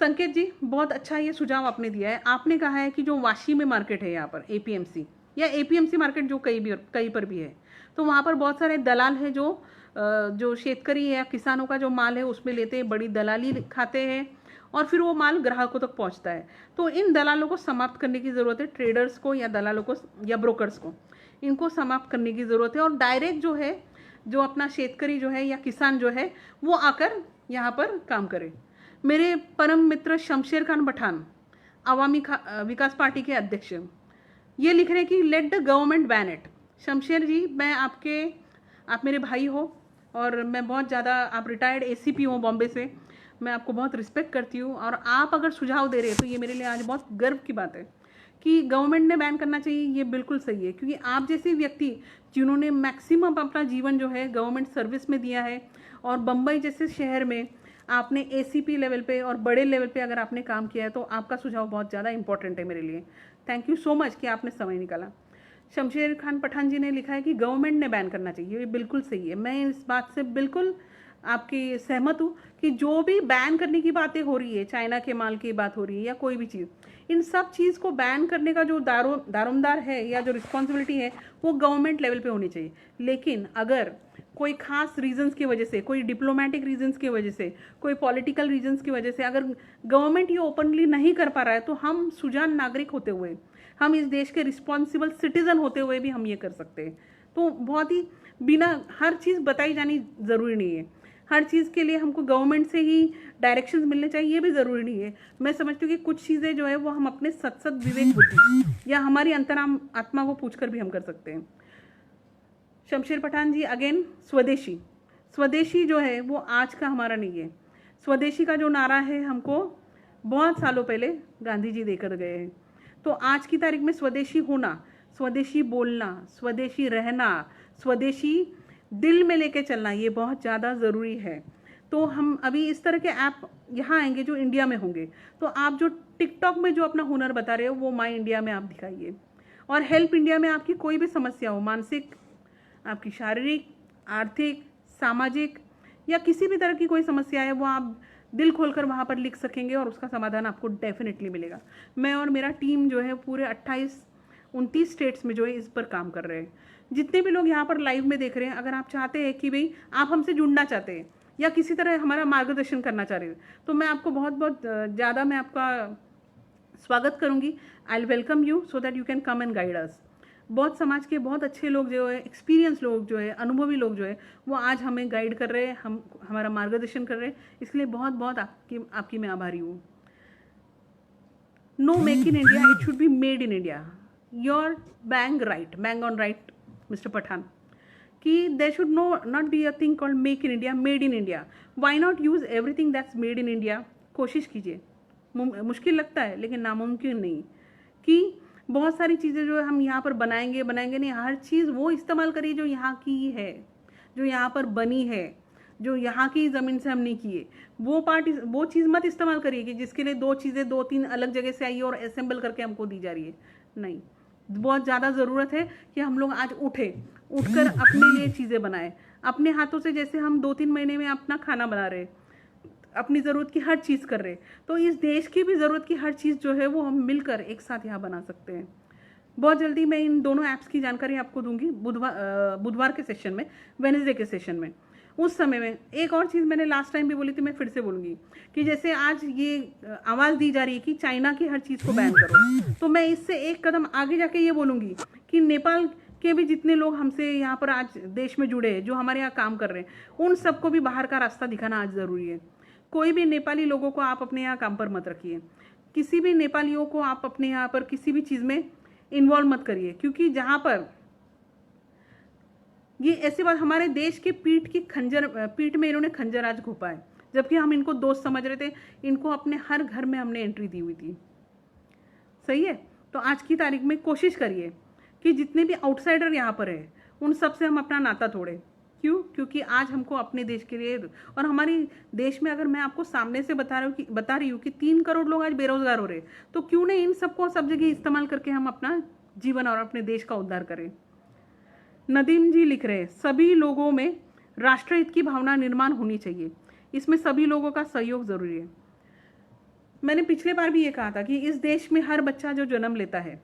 A: संकेत जी, बहुत अच्छा ये सुझाव आपने दिया है। आपने कहा है कि जो वाशी में मार्केट है यहाँ पर एपीएमसी या एपीएमसी मार्केट जो कहीं पर भी है, तो वहाँ पर बहुत सारे दलाल हैं जो शेतकरी या किसानों का जो माल है उसमें लेते हैं, बड़ी दलाली खाते हैं और फिर वो माल ग्राहकों तक पहुंचता है। तो इन दलालों को समाप्त करने की ज़रूरत है, ट्रेडर्स को या दलालों को या ब्रोकर्स को, इनको समाप्त करने की ज़रूरत है। और डायरेक्ट जो है जो अपना शेतकरी जो है या किसान जो है वो आकर यहाँ पर काम करे। मेरे परम मित्र शमशेर खान पठान, अवामी विकास पार्टी के अध्यक्ष, ये लिख रहे हैं कि let the government ban it. Shamsher ji, आप मेरे भाई हो और मैं बहुत ज़्यादा, आप रिटायर्ड एसीपी हो बॉम्बे से, मैं आपको बहुत रिस्पेक्ट करती हूँ और आप अगर सुझाव दे रहे हैं तो ये मेरे लिए आज बहुत गर्व की बात है, कि गवर्नमेंट ने बैन करना चाहिए, ये बिल्कुल सही है, क्योंकि आप जैसे व्यक्ति जिन्होंने मैक्सिमम अपना जीवन जो है गवर्नमेंट सर्विस में दिया है, और बम्बई जैसे शहर में आपने एसीपी लेवल पे और बड़े लेवल पे अगर आपने काम किया है, तो आपका सुझाव बहुत ज़्यादा इंपॉर्टेंट है मेरे लिए। थैंक यू सो मच कि आपने समय निकाला। शमशेर खान पठान जी ने लिखा है कि गवर्नमेंट ने बैन करना चाहिए, ये बिल्कुल सही है। मैं इस बात से बिल्कुल आपकी सहमत हूँ कि जो भी बैन करने की बातें हो रही है, चाइना के माल की बात हो रही है या कोई भी चीज़, इन सब चीज़ को बैन करने का जो दारोमदार है या जो रिस्पॉन्सिबिलिटी है वो गवर्नमेंट लेवल पे होनी चाहिए। लेकिन अगर कोई खास रीजंस की वजह से, कोई डिप्लोमेटिक रीजंस की वजह से, कोई पॉलिटिकल रीजंस की वजह से अगर गवर्नमेंट ये ओपनली नहीं कर पा रहा है, तो हम सुजान नागरिक होते हुए, हम इस देश के रिस्पॉन्सिबल सिटीजन होते हुए भी हम ये कर सकते हैं। तो बहुत ही बिना हर चीज़ बताई जानी ज़रूरी नहीं है, हर चीज़ के लिए हमको गवर्नमेंट से ही डायरेक्शंस मिलने चाहिए, ये भी ज़रूरी नहीं है। मैं समझती हूँ कि कुछ चीज़ें जो है वो हम अपने सत्सद विवेक बुद्धि या हमारी अंतराम आत्मा को पूछकर भी हम कर सकते हैं। शमशेर पठान जी अगेन, स्वदेशी जो है वो आज का हमारा नहीं है। स्वदेशी का जो नारा है हमको बहुत सालों पहले गांधी जी देकर गए हैं। तो आज की तारीख में स्वदेशी होना, स्वदेशी बोलना, स्वदेशी रहना, स्वदेशी दिल में लेके चलना, ये बहुत ज़्यादा ज़रूरी है। तो हम अभी इस तरह के ऐप यहाँ आएंगे जो इंडिया में होंगे, तो आप जो टिकटॉक में जो अपना हुनर बता रहे हो वो माई इंडिया में आप दिखाइए। और हेल्प इंडिया में आपकी कोई भी समस्या हो, मानसिक, आपकी शारीरिक, आर्थिक, सामाजिक या किसी भी तरह की कोई समस्या है, वो आप दिल खोलकर वहाँ पर लिख सकेंगे और उसका समाधान आपको डेफिनेटली मिलेगा। मैं और मेरा टीम जो है पूरे 28-29 स्टेट्स में जो है इस पर काम कर रहे हैं। जितने भी लोग यहाँ पर लाइव में देख रहे हैं, अगर आप चाहते हैं कि भाई आप हमसे जुड़ना चाहते हैं या किसी तरह हमारा मार्गदर्शन करना चाह रहे हैं, तो मैं आपको बहुत बहुत ज़्यादा मैं आपका स्वागत करूँगी। I will welcome you so that you can come and guide us. बहुत समाज के बहुत अच्छे लोग जो है, एक्सपीरियंस लोग जो है, अनुभवी लोग जो है, वो आज हमें गाइड कर रहे हैं, हमारा मार्गदर्शन कर रहे हैं, इसलिए बहुत बहुत आपकी मैं आभारी हूँ। No make in India, it should be made in India. Your bang on right mister Pathan, कि there should not be a thing called make in India, made in India. Why not use everything that's made in India. कोशिश कीजिए, मुश्किल लगता है लेकिन नामुमकिन नहीं, कि बहुत सारी चीज़ें जो है हम यहाँ पर बनाएंगे नहीं, हर चीज़ वो इस्तेमाल करिए जो यहाँ की है, जो यहाँ पर बनी है, जो यहाँ की ज़मीन से हमने की है। वो चीज़ मत इस्तेमाल करिए कि जिसके लिए 2 3 अलग जगह से आई है और असेंबल करके हमको दी जा रही है। नहीं, बहुत ज़्यादा ज़रूरत है कि हम लोग आज उठकर अपने लिए चीज़ें बनाएं, अपने हाथों से। जैसे हम 2-3 महीने में अपना खाना बना रहे, अपनी ज़रूरत की हर चीज़ कर रहे, तो इस देश की भी ज़रूरत की हर चीज़ जो है वो हम मिलकर एक साथ यहाँ बना सकते हैं। बहुत जल्दी मैं इन दोनों ऐप्स की जानकारी आपको दूंगी बुधवार के सेशन में, वेडनेसडे के सेशन में। उस समय में एक और चीज़ मैंने लास्ट टाइम भी बोली थी, मैं फिर से बोलूँगी कि जैसे आज ये आवाज़ दी जा रही है कि चाइना की हर चीज़ को बैन करो, तो मैं इससे एक कदम आगे जाके ये बोलूँगी कि नेपाल के भी जितने लोग हमसे यहाँ पर आज देश में जुड़े हैं, जो हमारे यहाँ काम कर रहे हैं, उन सबको भी बाहर का रास्ता दिखाना आज ज़रूरी है। कोई भी नेपाली लोगों को आप अपने यहाँ काम पर मत रखिए, किसी भी नेपालियों को आप अपने यहाँ पर किसी भी चीज़ में इन्वॉल्व मत करिए, क्योंकि जहाँ पर ये ऐसी बात, हमारे देश के पीठ में इन्होंने खंजर आज घोपा है, जबकि हम इनको दोस्त समझ रहे थे। इनको अपने हर घर में हमने एंट्री दी हुई थी। सही है, तो आज की तारीख में कोशिश करिए कि जितने भी आउटसाइडर यहाँ पर है उन सब से हम अपना नाता तोड़ें। क्यों? क्योंकि आज हमको अपने देश के लिए, और हमारे देश में अगर मैं आपको सामने से बता रही हूँ कि 3 करोड़ लोग आज बेरोजगार हो रहे, तो क्यों नहीं इन सबको सब जगह इस्तेमाल करके हम अपना जीवन और अपने देश का उद्धार करें। नदीम जी लिख रहे हैं, सभी लोगों में राष्ट्रहित की भावना निर्माण होनी चाहिए, इसमें सभी लोगों का सहयोग जरूरी है। मैंने पिछले बार भी ये कहा था कि इस देश में हर बच्चा जो जन्म लेता है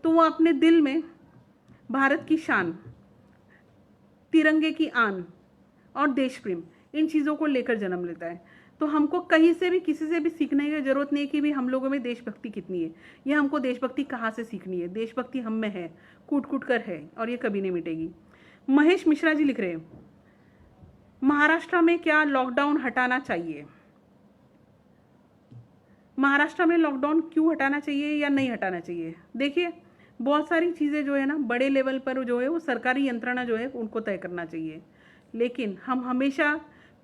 A: तो वो अपने दिल में भारत की शान, तिरंगे की आन और देश प्रेम, इन चीज़ों को लेकर जन्म लेता है। तो हमको कहीं से भी किसी से भी सीखने की जरूरत नहीं कि भी हम लोगों में देशभक्ति कितनी है, या हमको देशभक्ति कहाँ से सीखनी है। देशभक्ति हम में है, कूट कूट कर है, और ये कभी नहीं मिटेगी। महेश मिश्रा जी लिख रहे हैं, महाराष्ट्र में क्या लॉकडाउन हटाना चाहिए? महाराष्ट्र में लॉकडाउन क्यों हटाना चाहिए या नहीं हटाना चाहिए? देखिए, बहुत सारी चीज़ें जो है ना बड़े लेवल पर जो है वो सरकारी यंत्रणा जो है उनको तय करना चाहिए, लेकिन हम हमेशा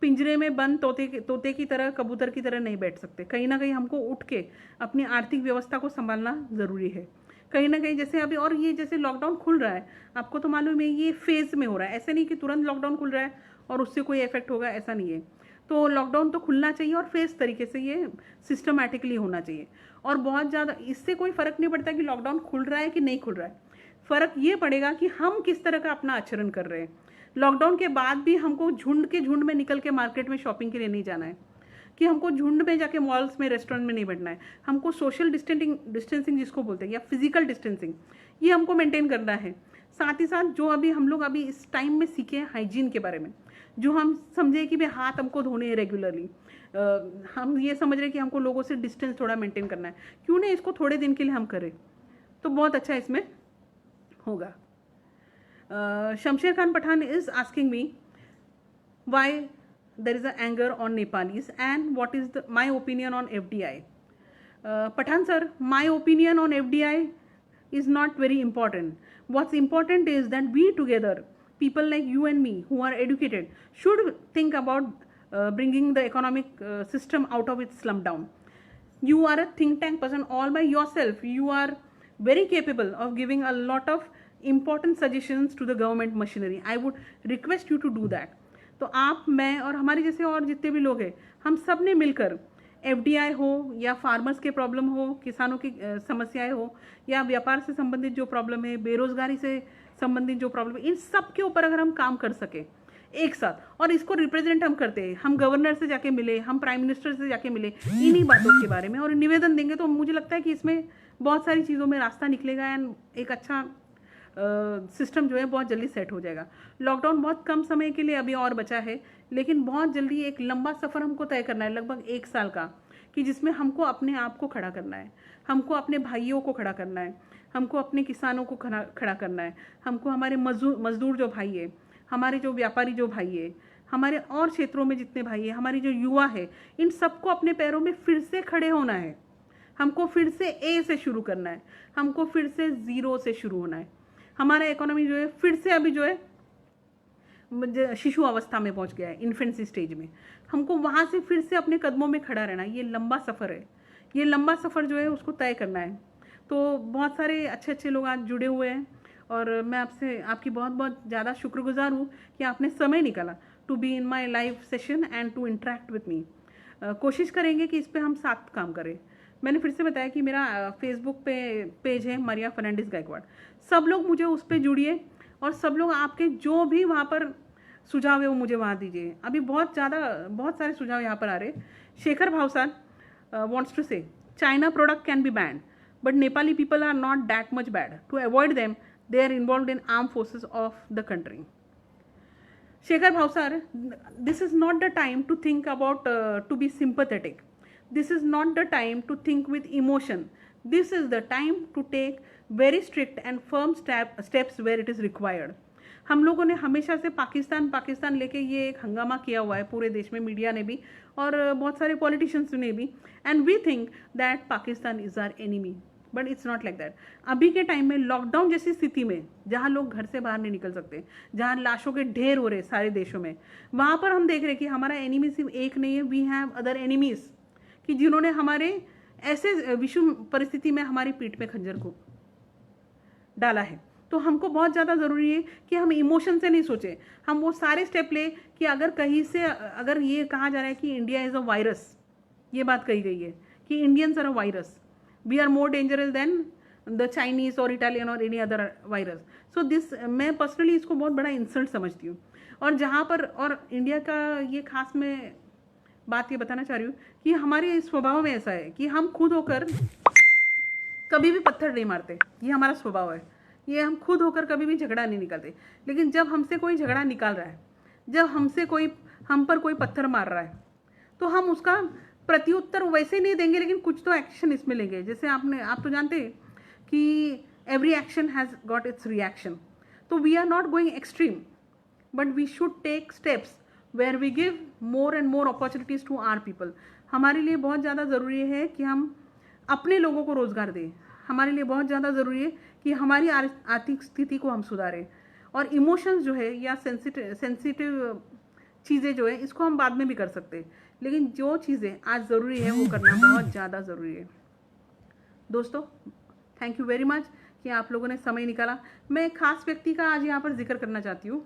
A: पिंजरे में बंद तोते की तरह, कबूतर की तरह नहीं बैठ सकते। कहीं ना कहीं हमको उठ के अपनी आर्थिक व्यवस्था को संभालना ज़रूरी है। कहीं ना कहीं जैसे अभी, और ये जैसे लॉकडाउन खुल रहा है, आपको तो मालूम है ये फेज़ में हो रहा है, ऐसे नहीं कि तुरंत लॉकडाउन खुल रहा है और उससे कोई इफेक्ट होगा, ऐसा नहीं है। तो लॉकडाउन तो खुलना चाहिए और फेज़ तरीके से ये सिस्टमैटिकली होना चाहिए। और बहुत ज़्यादा इससे कोई फ़र्क नहीं पड़ता कि लॉकडाउन खुल रहा है कि नहीं खुल रहा है, फ़र्क ये पड़ेगा कि हम किस तरह का अपना आचरण कर रहे हैं। लॉकडाउन के बाद भी हमको झुंड में निकल के मार्केट में शॉपिंग के लिए नहीं जाना है, कि हमको झुंड में जाके मॉल्स में, रेस्टोरेंट में नहीं बैठना है। हमको सोशल डिस्टेंसिंग जिसको बोलते हैं, या फिजिकल डिस्टेंसिंग, ये हमको मेंटेन करना है। साथ ही साथ जो अभी हम लोग अभी इस टाइम में सीखे हैं हाइजीन के बारे में, जो हम समझे कि भाई हाथ हमको धोने हैं रेगुलरली, हम ये समझ रहे हैं कि हमको लोगों से डिस्टेंस थोड़ा मेंटेन करना है, क्यों नहीं इसको थोड़े दिन के लिए हम करें, तो बहुत अच्छा इसमें होगा। Shamsher Khan Pathan is asking me why there is an anger on Nepalis and what is my opinion on FDI. Pathan sir, my opinion on FDI is not very important. What's important is that we together, people like you and me who are educated, should think about bringing the economic system out of its slump down. You are a think tank person all by yourself. You are very capable of giving a lot of important suggestions to the government machinery. I would request you to do that. तो आप, मैं और हमारे जैसे और जितने भी लोग हैं, हम सब ने मिलकर एफडीआई हो या फार्मर्स के प्रॉब्लम हो, किसानों की समस्याएं हो, या व्यापार से संबंधित जो प्रॉब्लम है, बेरोजगारी से संबंधित जो प्रॉब्लम है, इन सब के ऊपर अगर हम काम कर सके एक साथ, और इसको रिप्रेजेंट हम करते हैं, हम गवर्नर से जाके मिले, हम प्राइम मिनिस्टर से जाके मिले इन्हीं बातों के बारे में और निवेदन देंगे, तो मुझे लगता है कि इसमें बहुत सारी चीज़ों में रास्ता निकलेगा एंड एक अच्छा सिस्टम जो है बहुत जल्दी सेट हो जाएगा। लॉकडाउन बहुत कम समय के लिए अभी और बचा है, लेकिन बहुत जल्दी एक लंबा सफ़र हमको तय करना है, लगभग 1 साल का, कि जिसमें हमको अपने आप को खड़ा करना है, हमको अपने भाइयों को खड़ा करना है, हमको अपने किसानों को खड़ा करना है, हमको हमारे मजदूर जो भाई है, हमारे जो व्यापारी जो भाई है, हमारे और क्षेत्रों में जितने भाई है, हमारी जो युवा है, इन सबको अपने पैरों में फिर से खड़े होना है। हमको फिर से ए से शुरू करना है, हमको फिर से 0 से शुरू होना है। हमारा इकोनॉमी जो है फिर से अभी जो है शिशु अवस्था में पहुंच गया है, इन्फेंसी स्टेज में, हमको वहाँ से फिर से अपने कदमों में खड़ा रहना है। ये लंबा सफ़र है, ये लंबा सफ़र जो है उसको तय करना है। तो बहुत सारे अच्छे अच्छे लोग आज जुड़े हुए हैं और मैं आपकी बहुत बहुत ज़्यादा शुक्रगुजार हूँ कि आपने समय निकाला to be in my live session and to interact with me. कोशिश करेंगे कि इस पर हम साथ काम करें। मैंने फिर से बताया कि मेरा फेसबुक पे पेज है मारिया फर्नांडिस गायकवाड़, सब लोग मुझे उस पर जुड़िए और सब लोग आपके जो भी वहाँ पर सुझाव है वो मुझे वहाँ दीजिए। अभी बहुत सारे सुझाव यहाँ पर आ रहे। Shekhar Bhavsar wants to say China product can be banned, but Nepali people are not that much bad. To avoid them, they are involved in armed forces of the country. Shekhar Bhavsar, this is not the time to think about to be sympathetic. This is not the time to think with emotion. This is the time to take very strict and firm steps where it is required. हम लोगों ने हमेशा से पाकिस्तान लेके ये एक हंगामा किया हुआ है पूरे देश में, मीडिया ने भी और बहुत सारे पॉलिटिशियंस ने भी, and we think that Pakistan is our enemy, but it's not like that. अभी के टाइम में लॉकडाउन जैसी स्थिति में जहाँ लोग घर से बाहर नहीं निकल सकते, जहाँ लाशों के ढेर हो रहे सारे देशों में, वहाँ पर हम देख रहे कि हमारा एनिमी सिर्फ एक नहीं है, वी हैव अदर एनिमीज, कि जिन्होंने हमारे ऐसे विषम परिस्थिति में हमारी पीठ में खंजर को डाला है। तो हमको बहुत ज़्यादा ज़रूरी है कि हम इमोशन से नहीं सोचें, हम वो सारे स्टेप ले कि अगर कहीं से अगर ये कहा जा रहा है कि इंडिया इज़ अ वायरस, ये बात कही गई है कि Indians are a virus, we are more dangerous than the Chinese और इटालियन और any other virus. So this, मैं पर्सनली इसको बहुत बड़ा इंसल्ट समझती हूँ। और जहाँ पर, और इंडिया का ये खास मैं बात ये बताना चाह रही हूँ कि हमारे स्वभाव में ऐसा है कि हम खुद होकर कभी भी पत्थर नहीं मारते, ये हमारा स्वभाव है, ये हम खुद होकर कभी भी झगड़ा नहीं निकालते। लेकिन जब हमसे कोई झगड़ा निकाल रहा है, जब हम पर कोई पत्थर मार रहा है, तो हम उसका प्रत्युत्तर वैसे नहीं देंगे, लेकिन कुछ तो एक्शन इसमें लेंगे। जैसे आप तो जानते हैं कि every action has got its reaction. तो we are not going extreme, but we should take steps where we give more and more opportunities to our people. हमारे लिए बहुत ज़्यादा ज़रूरी है कि हम अपने लोगों को रोज़गार दें। हमारे लिए बहुत ज़्यादा ज़रूरी है कि हमारी आर्थिक स्थिति को हम सुधारें। और इमोशंस जो है या सेंसिटिव चीज़ें जो है, इसको हम बाद में भी कर सकते हैं, लेकिन जो चीज़ें आज ज़रूरी है वो करना बहुत ज़्यादा ज़रूरी है। दोस्तों, थैंक यू वेरी मच कि आप लोगों ने समय निकाला। मैं एक खास व्यक्ति का आज यहाँ पर जिक्र करना चाहती हूँ।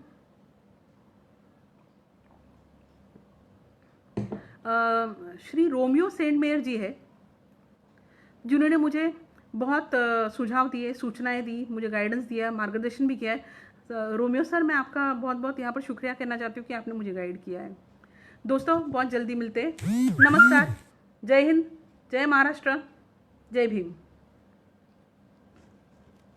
A: श्री रोमियो सेंट मेयर जी है, जिन्होंने मुझे बहुत सुझाव दिए, सूचनाएं दी, मुझे गाइडेंस दिया, मार्गदर्शन भी किया है। रोमियो सर, मैं आपका बहुत बहुत यहाँ पर शुक्रिया कहना चाहती हूँ कि आपने मुझे गाइड किया है। दोस्तों, बहुत जल्दी मिलते हैं। नमस्कार, जय हिंद, जय महाराष्ट्र, जय भीम।